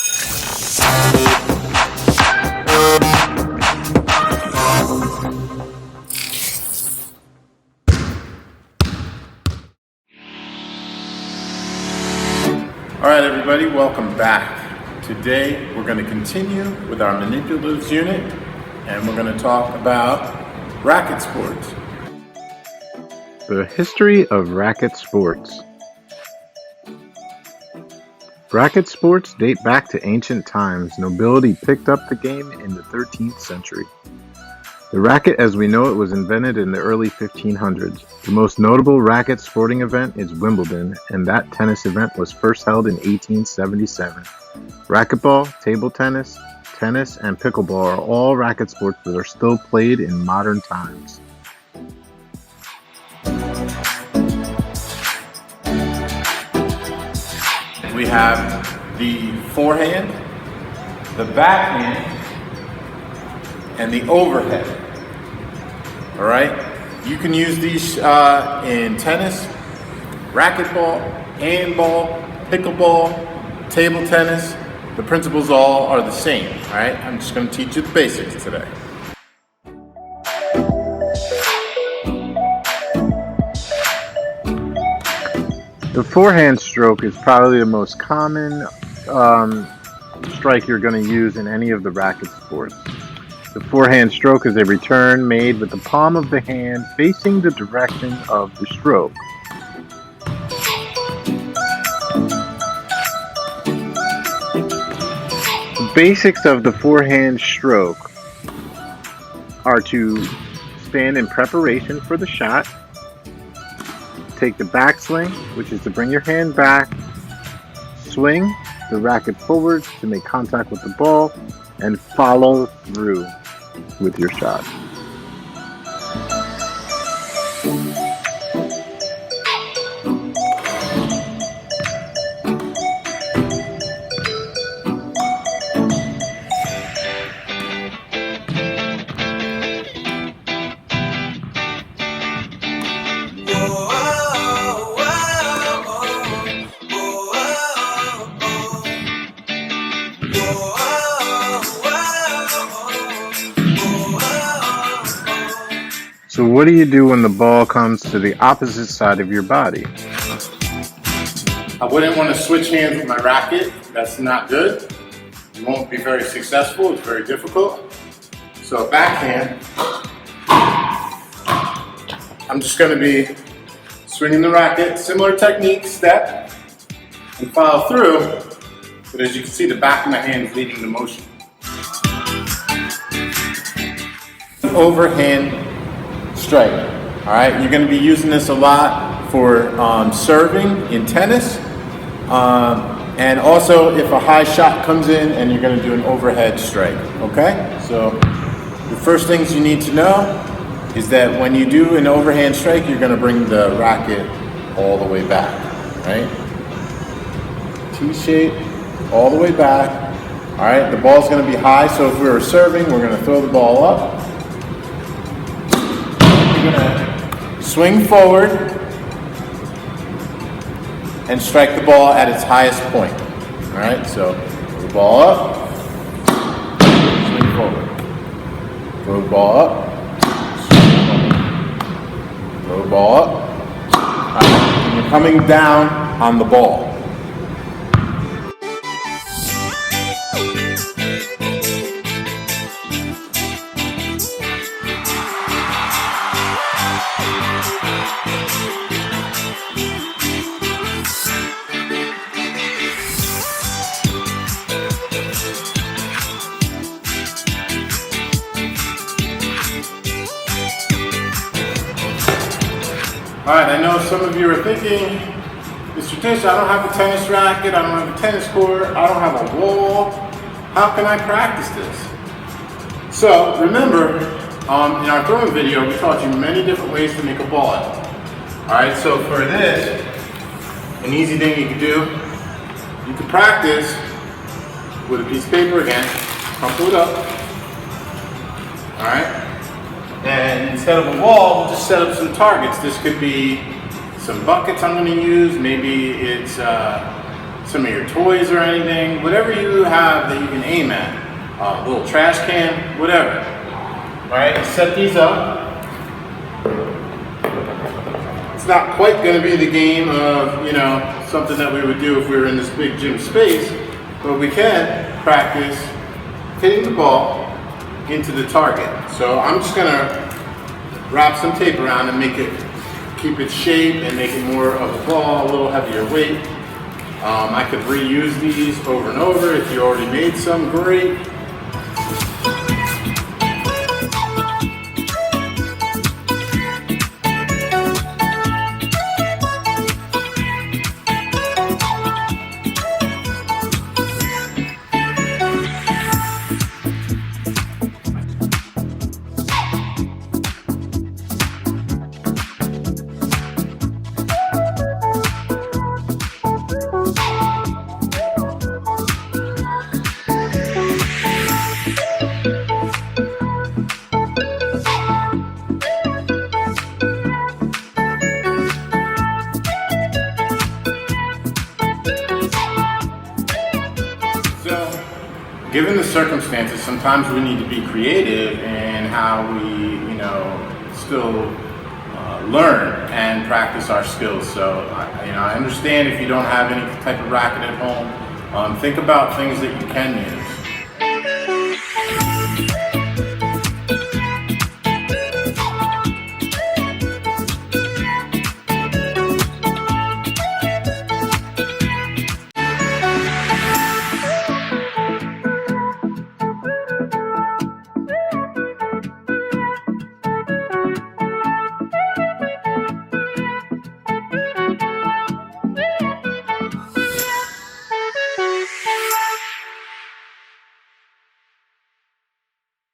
All right, everybody, welcome back. Today, we're going to continue with our manipulatives unit, and we're going to talk about racket sports. The history of racket sports. Racket sports date back to ancient times. Nobility picked up the game in the 13th century. The racket as we know it was invented in the early 1500s. The most notable racket sporting event is Wimbledon, and that tennis event was first held in 1877. Racquetball, table tennis, tennis, and pickleball are all racket sports that are still played in modern times. We have the forehand, the backhand, and the overhead. All right, you can use these in tennis, racquetball, handball, pickleball, table tennis. The principles all are the same. All right, I'm just going to teach you the basics today. The forehand stroke is probably the most common strike you're going to use in any of the racket sports. The forehand stroke is a return made with the palm of the hand facing the direction of the stroke. The basics of the forehand stroke are to stand in preparation for the shot, take the backswing, which is to bring your hand back, swing the racket forward to make contact with the ball, and follow through with your shot. So what do you do when the ball comes to the opposite side of your body? I wouldn't want to switch hands with my racket. That's not good. You won't be very successful. It's very difficult. So backhand, I'm just going to be swinging the racket, similar technique, step, and follow through. But as you can see, the back of my hand is leading the motion. Overhand strike. All right, you're going to be using this a lot for serving in tennis, and also if a high shot comes in and you're going to do an overhead strike. Okay, so the first things you need to know is that when you do an overhand strike, you're going to bring the racket all the way back, right? T-shape, all the way back. All right, the ball's going to be high, so if we were serving, we're going to throw the ball up. You're going to swing forward and strike the ball at its highest point. All right, so throw the ball up, swing forward. Throw the ball up, swing forward. Throw the ball up. All right, and you're coming down on the ball. All right, I know some of you are thinking, Mr. Tish, I don't have a tennis racket, I don't have a tennis court, I don't have a wall. How can I practice this? So remember, in our throwing video, we taught you many different ways to make a ball out. All right, so for this, an easy thing you can do, you can practice with a piece of paper again, crumple it up. All right. And instead of a wall, we'll just set up some targets. This could be some buckets I'm going to use. Maybe it's some of your toys or anything, whatever you have that you can aim at, a little trash can, whatever. All right, set these up. It's not quite going to be the game of, something that we would do if we were in this big gym space, but we can practice hitting the ball into the target. So I'm just going to wrap some tape around and keep its shape and make it more of a ball, a little heavier weight. I could reuse these over and over. If you already made some, great. Given the circumstances, sometimes we need to be creative in how we, still learn and practice our skills. So, I understand if you don't have any type of racket at home, think about things that you can use.